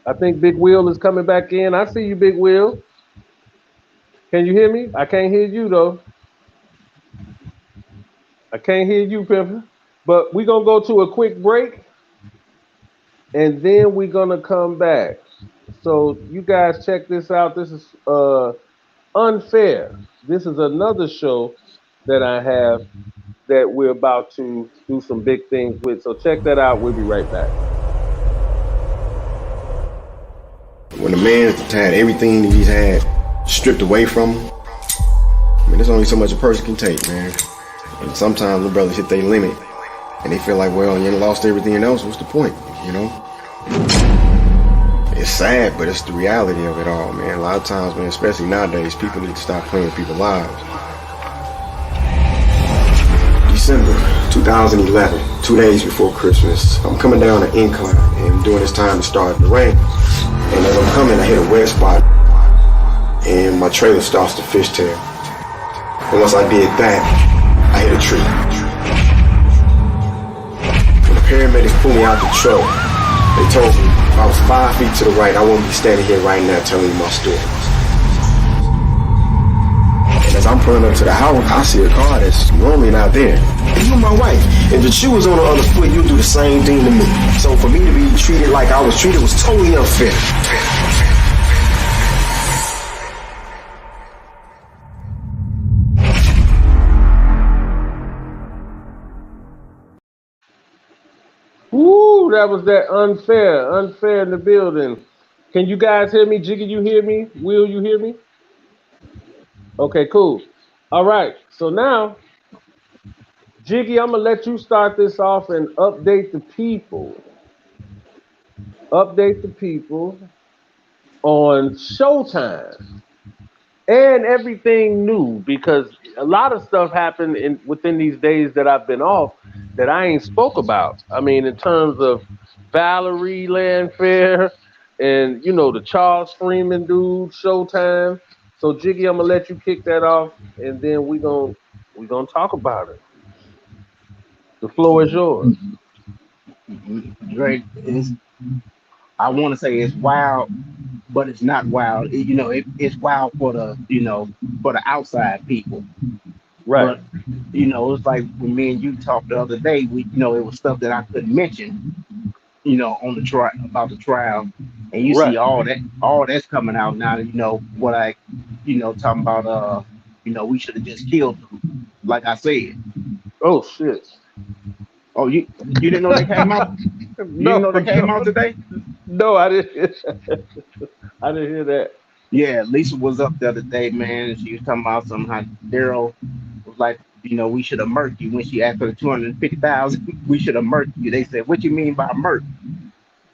I think Big Wheel is coming back in. I see you, Big Wheel. Can you hear me? I can't hear you though. I can't hear you, Pimper. But we're gonna go to a quick break and then we're gonna come back. So you guys check this out. This is unfair. This is another show that I have that we're about to do some big things with. So check that out. We'll be right back. When a man had everything that he's had stripped away from him, I mean, there's only so much a person can take, man. And sometimes the brothers hit their limit, and they feel like, well, you lost everything else. What's the point, It's sad, but it's the reality of it all, man. A lot of times, man, especially nowadays, people need to stop playing with people's lives. December 2011, 2 days before Christmas, I'm coming down an incline, and during this time it started to rain. And as I'm coming, I hit a wet spot, and my trailer starts to fishtail. And once I did that, I hit a tree. When the paramedics pulled me out the truck, they told me if I was 5 feet to the right, I wouldn't be standing here right now telling you my story. And as I'm pulling up to the house, I see a car that's normally not there. And you my wife. If the shoe was on the other foot, you'd do the same thing to me. So for me to be treated like I was treated was totally unfair. Woo, that was that unfair in the building. Can you guys hear me? Jiggy, you hear me? Will, you hear me? Okay, cool. All right, so now, Jiggy, I'm gonna let you start this off and update the people. Update the people on Showtime and everything new, because a lot of stuff happened within these days that I've been off that I ain't spoke about. I mean, in terms of Valerie Landfair and the Charles Freeman dude, Showtime. So Jiggy, I'm gonna let you kick that off, and then we gonna talk about it. The floor is yours. Drake is. I want to say it's wild, but it's not wild. It's wild for for the outside people. Right. But it's like when me and you talked the other day. It was stuff that I couldn't mention. On the trial about the trial, and you see all that's coming out now. What I, talking about. We should have just killed them, like I said. Oh shit. Oh, you didn't know they came out? You didn't know they came out today? No, I didn't. I didn't hear that. Yeah, Lisa was up the other day, man, and she was talking about somehow Daryl was like, we should have murked you when she asked for the 250,000. We should have murked you. They said, what you mean by murk?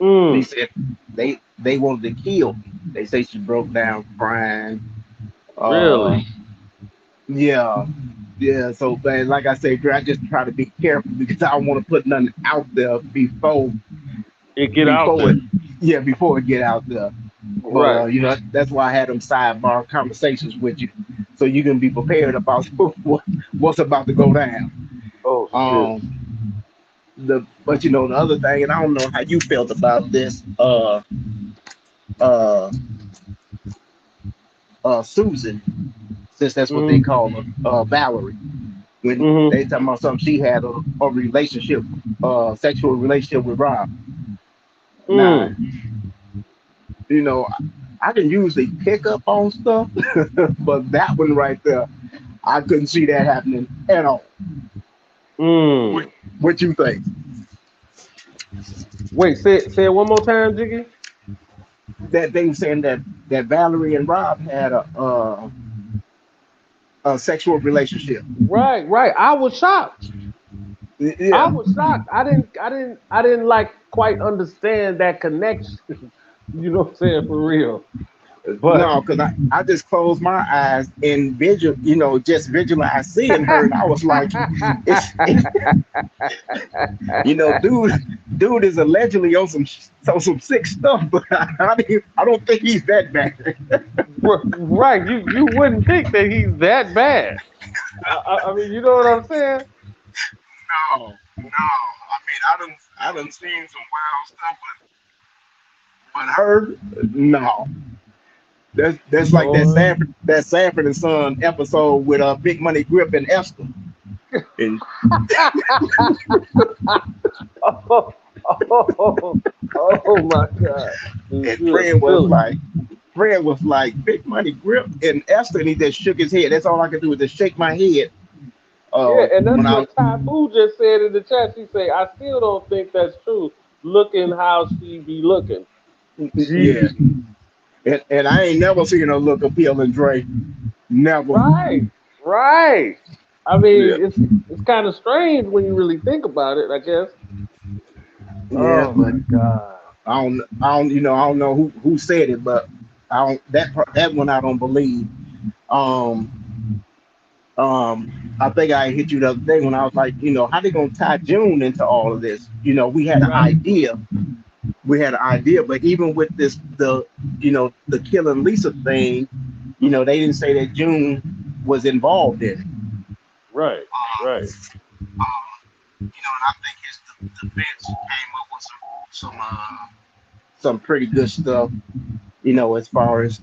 He said they wanted to kill me. They say she broke down crying. Really? Yeah. Yeah, so man, like I said, I just try to be careful because I don't want to put nothing out there before it get out there. Before it get out there. Right. That's why I had them sidebar conversations with you, so you can be prepared about what's about to go down. Oh, but the other thing, and I don't know how you felt about this. Susan, since that's what they call her, Valerie. When they talking about something, she had a relationship, sexual relationship with Rob. Now, I can usually pick up on stuff, but that one right there, I couldn't see that happening at all. What you think? Wait, say it one more time, Jiggy. That they saying that Valerie and Rob had a sexual relationship. Right. I was shocked. I Yeah. was shocked. I didn't like quite understand that connection. You know what I'm saying, for real. But No, because I just closed my eyes and just visualize seeing her, and I was like, it's dude is allegedly on some sick stuff, but I don't think he's that bad. right, you wouldn't think that he's that bad. I mean, you know what I'm saying? No, no. I mean, I done seen some wild stuff, but her, no. That's like Boy. That Sanford and Son episode with Big Money Grip and Esther, and Oh, oh, oh my God. and You're silly. Fred was like Big Money Grip and Esther, and he just shook his head. That's all I could do was just shake my head. Yeah, and that's When I what Taboo just said in the chat. She say, I still don't think that's true. Looking how she be looking. yeah, Gee. and I ain't never seen her look appealing, Dre. Never. Right, right. I Yeah, mean, it's kind of strange when you really think about it, I guess. yeah, Oh but my God. I don't know who said it, but I don't that one I don't believe. Um, I think I hit you the other day when I was like, how they gonna tie June into all of this? We had an Right, idea. But even with the killing Lisa thing, they didn't say that June was involved in it. right, right. And I think his defense came up with some pretty good stuff. As far as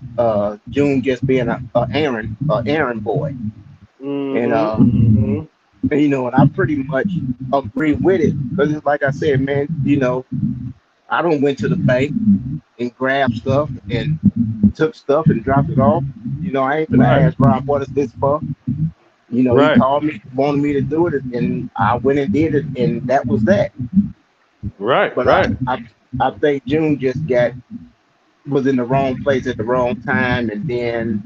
June just being a Aaron boy, and Mm-hmm, mm-hmm. and I pretty much agree with it because it's like I said, man. I don't went to the bank and grabbed stuff and took stuff and dropped it off. I ain't gonna Right, ask Rob what is this for. He right, called me, wanted me to do it, and I went and did it, and that was that. right, But right. I think June just was in the wrong place at the wrong time, and then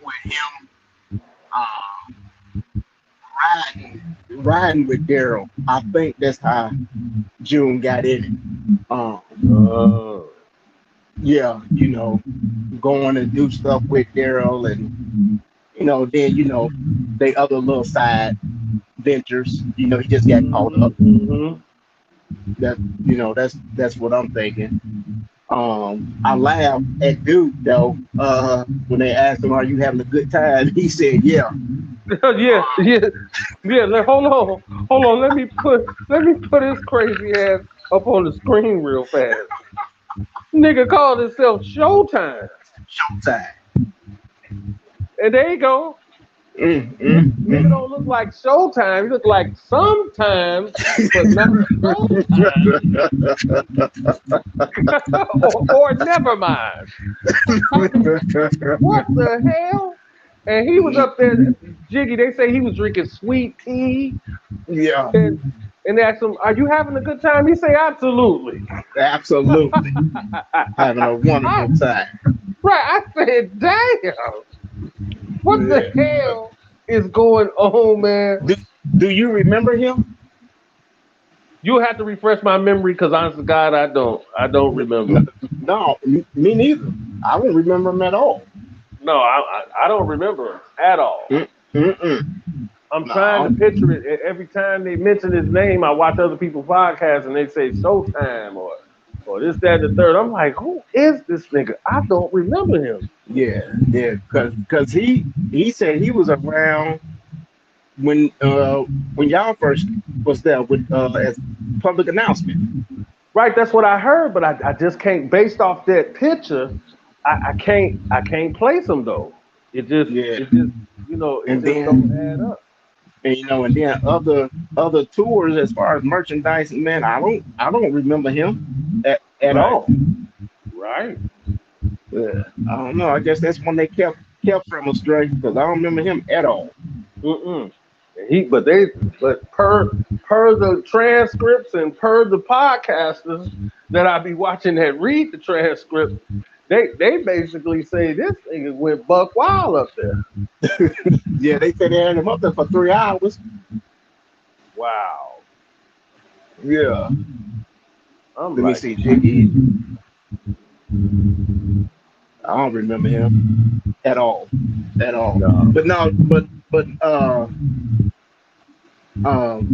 with him uh, riding with Daryl, I think that's how June got in it. Oh, Yeah, going and do stuff with Daryl, and then they other little side ventures. He just got caught mm-hmm, up. mm-hmm. That's what I'm thinking. I laughed at Duke though when they asked him, "Are you having a good time?" He said, "Yeah." Yeah, yeah, yeah. Hold on. Let me put his crazy ass up on the screen real fast. Nigga called himself Showtime, Showtime. and there you go. Mm, Nigga mm, don't look like Showtime. He look like sometimes, but not Showtime, or never mind. I mean, what mm. the hell? And he was up there, Jiggy. They say he was drinking sweet tea, Yeah, and and they asked him, "Are you having a good time?" He say, "Absolutely." absolutely. Having a I, wonderful time. right? I said, "Damn, what the Yeah. hell is going on, man?" Do, do you remember him? You have to refresh my memory because, honest to God, I don't remember. No, me neither. I don't remember him at all. No, I don't remember him at all. Mm, mm. I'm trying to No. picture it. Every time they mention his name, I watch other people's podcasts and they say Showtime or this, that, and the third. I'm like, who is this nigga? I don't remember him. Yeah, yeah, because he said he was around when y'all first was there with as public announcement. Right, that's what I heard, but I just can't. Based off that picture, I can't place him though. Yeah, It and just don't add then up. and then other tours as far as merchandise, man, I don't remember him at Right, all. right. Yeah, I don't know. I guess that's when they kept from us straight because I don't remember him at all. Mm-mm. But per the transcripts and per the podcasters that I be watching that read the transcript, they basically say this nigga went buck wild up there. Yeah, they said they had him up there for 3 hours. Wow. Yeah. I'm Let me like, see, Jiggy. I don't remember him at all, at all. no. But no, but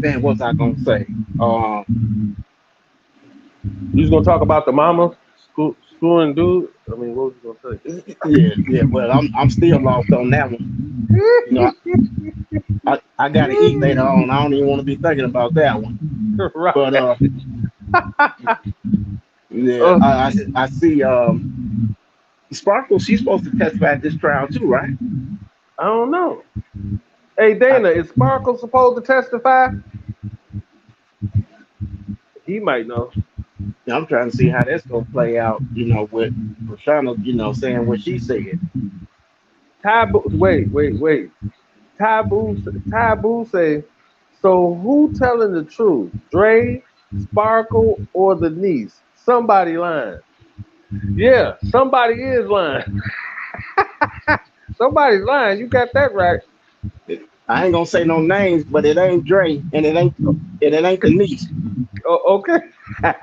man, what was I gonna say? You was gonna talk about the mama screwing dude? I mean, what was you gonna Yeah. Well, I'm still lost on that one. You know, I gotta eat later on. I don't even want to be thinking about that one. say? Right. But yeah, Oh, I see. Sparkle, she's supposed to testify at this trial too, right? I don't know. Hey I, Dana, is Sparkle supposed to testify? He might know. I'm trying to see how that's gonna play out. With Roshana, saying what she said. Taboo. Wait. Taboo say. So who telling the truth? Dre, Sparkle, or the niece? Somebody lying. Yeah, somebody is lying. Somebody's lying. You got that right. I ain't gonna say no names, but it ain't Dre, and it ain't the niece. Okay.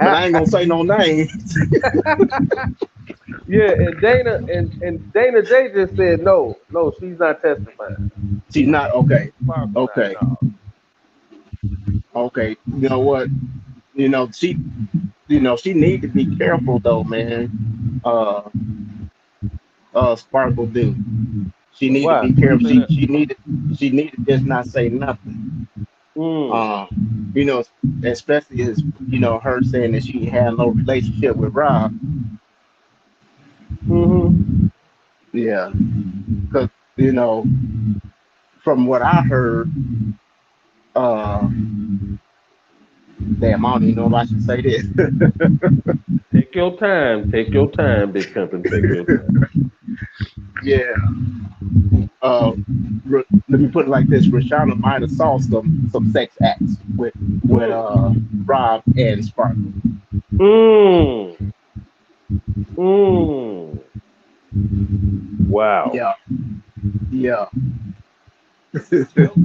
But I ain't gonna say no names. Yeah, and Dana J just said no, she's not testifying. She's not okay. Sparkle not Okay, no. okay. You know what? She, she need to be careful though, man. Sparkle do. She need to Why? be Why you careful. say She that? she need to she need to just not say nothing. Mm. Uh, you know, especially as her saying that she had no relationship with Rob. Mm-hmm. Yeah, because you know, from what I heard, uh, damn, I don't even know if I should say this. Take your time. Take your time, Big Pimpin'. Take your time. Yeah. Uh, Let me put it like this: Rashana might have saw some sex acts with Mm. Rob and Sparkle. Mm. Mm. Wow. Yeah, yeah,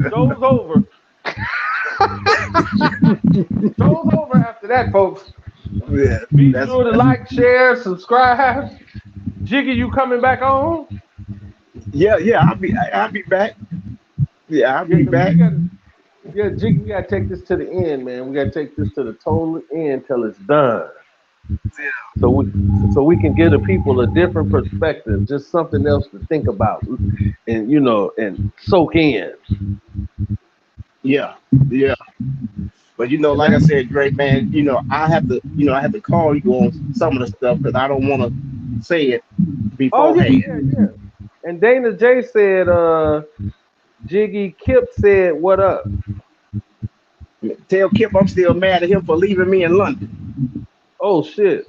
Show's over. Show's over after that, folks. yeah. Be That's sure to that's like, share, subscribe. Jiggy, you coming back on? yeah. I'll be back. Yeah, I'll Yeah, be 'cause back. we got. Yeah, Jiggy, we gotta take this to the end, man. We gotta take this to the total end till it's done. So we can give the people a different perspective, just something else to think about, and and soak in. Yeah, yeah. But And like I that, said, great man. I have to call you on some of the stuff because I don't want to say it oh yeah, beforehand. yeah. And Dana J said, Jiggy Kip said, "What up?" Tell Kip I'm still mad at him for leaving me in London. Oh shit.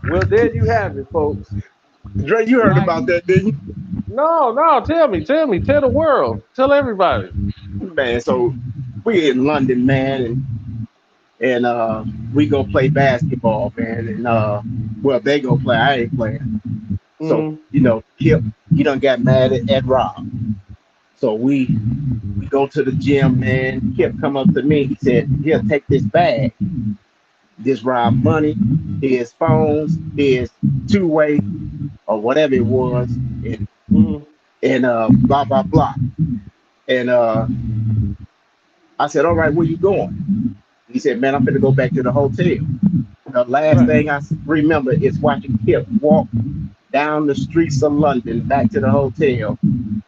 Well, there you have it, folks. Dre, you heard Like, about that, didn't no, tell the world, tell everybody. you? Man, so we in London, man, and we go play basketball, man, and well they go play, I ain't playing. So Mm-hmm. Kip, he done got mad at Rob. So we go to the gym, man. Kip come up to me. He said, "He'll take this bag, this Rob money, his phones, his two-way or whatever it was, Mm-hmm. and blah blah blah." And I said, "All right, where you going?" He said, "Man, I'm gonna go back to the hotel." The last Right. thing I remember is watching Kip walk down the streets of London back to the hotel.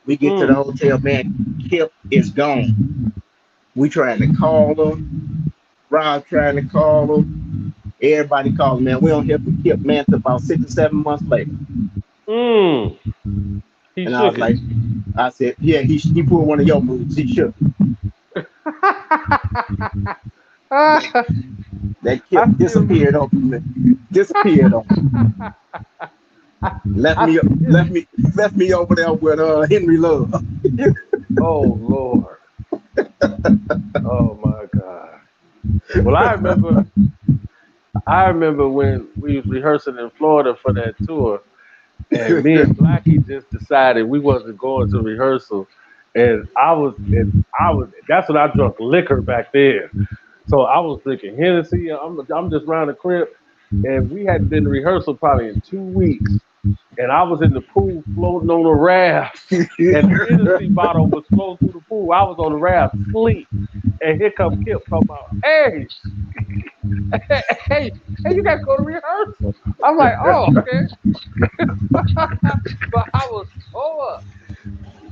We get to the Mm. hotel, man. Kip is gone. We trying to call him. Rob trying to call him. Everybody calling, man. We don't hear from Kip, man, till about 6 or 7 months later. Mm. He And I shook was it. like, I said, yeah, he pulled one of your moves. He should. That that Kip I still, disappeared on me. Disappeared on me. Left I me still. left me over there with Henry Love. Oh Lord. Oh my God. Well, I remember when we was rehearsing in Florida for that tour, and me and Blackie just decided we wasn't going to rehearsal, And that's when I drunk liquor back then. So I was drinking Hennessy. I'm just around the crib, and we hadn't been to rehearsal probably in 2 weeks. And I was in the pool floating on a raft, and the Hennessy bottle was flowing through the pool. I was on the raft, asleep, and here come Kip talking about, hey, hey, you got to go to rehearsal. I'm like, oh, okay. But I was sober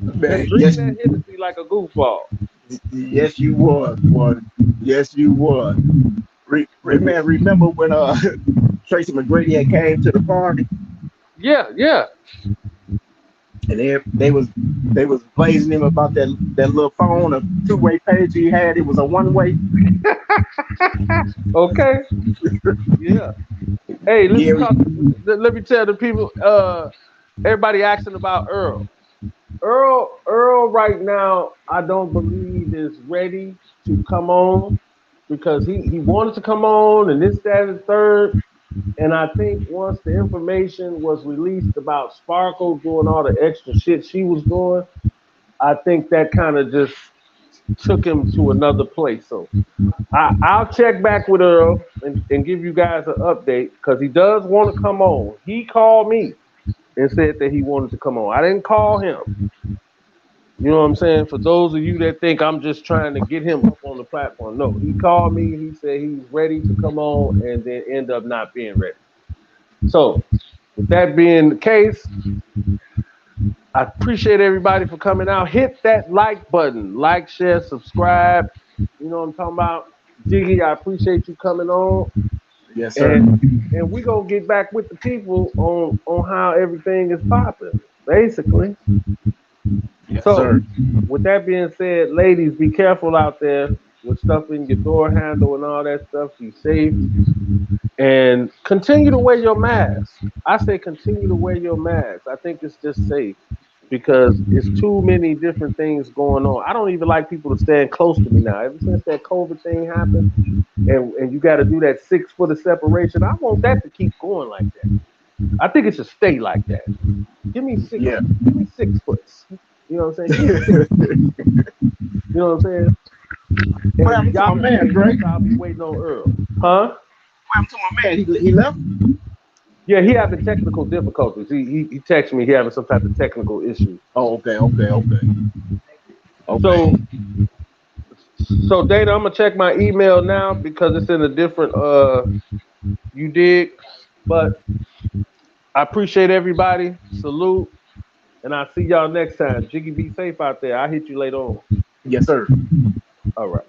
and Man, drinking that Hennessy like a goofball. yes, you was, boy. Yes, you was. Man, remember when Tracy McGrady had came to the party Yeah. and they was blazing him about that little phone, a two-way page he had. It was a one-way. Okay. Yeah. Hey, Yeah, let me tell the people. Everybody asking about Earl. Earl right now, I don't believe is ready to come on because he wanted to come on and this, that, and third. And I think once the information was released about Sparkle doing all the extra shit she was doing, I think that kind of just took him to another place. So I'll check back with Earl and give you guys an update because he does want to come on. He called me and said that he wanted to come on. I didn't call him. You know what I'm saying? For those of you that think I'm just trying to get him up on the platform, no. He called me. He said he's ready to come on and then end up not being ready. So with that being the case, I appreciate everybody for coming out. Hit that like button. Like, share, subscribe. You know what I'm talking about? Jiggy, I appreciate you coming on. yes, sir. And we're gonna get back with the people on how everything is popping, basically. Yes, So sir. with that being said, ladies, be careful out there with stuff in your door handle and all that stuff. Be safe. And continue to wear your mask. I say continue to wear your mask. I think it's just safe because it's too many different things going on. I don't even like people to stand close to me now. Ever since that COVID thing happened, and you got to do that 6 foot of separation, I want that to keep going like that. I think it should stay like that. Give me six. Yeah. Give me 6 foots. You know what I'm saying? Give me 6 foot. You know what I'm saying? What happened to my man, Dre? I'll be waiting on Earl. Huh? What happened to my man? He left? Yeah, he having technical difficulties. He texted me he having some type of technical issue. Oh, okay. So Dana, I'm gonna check my email now because it's in a different you dig. But I appreciate everybody. Salute. And I'll see y'all next time. Jiggy, be safe out there. I'll hit you later on. Yes, sir. All right.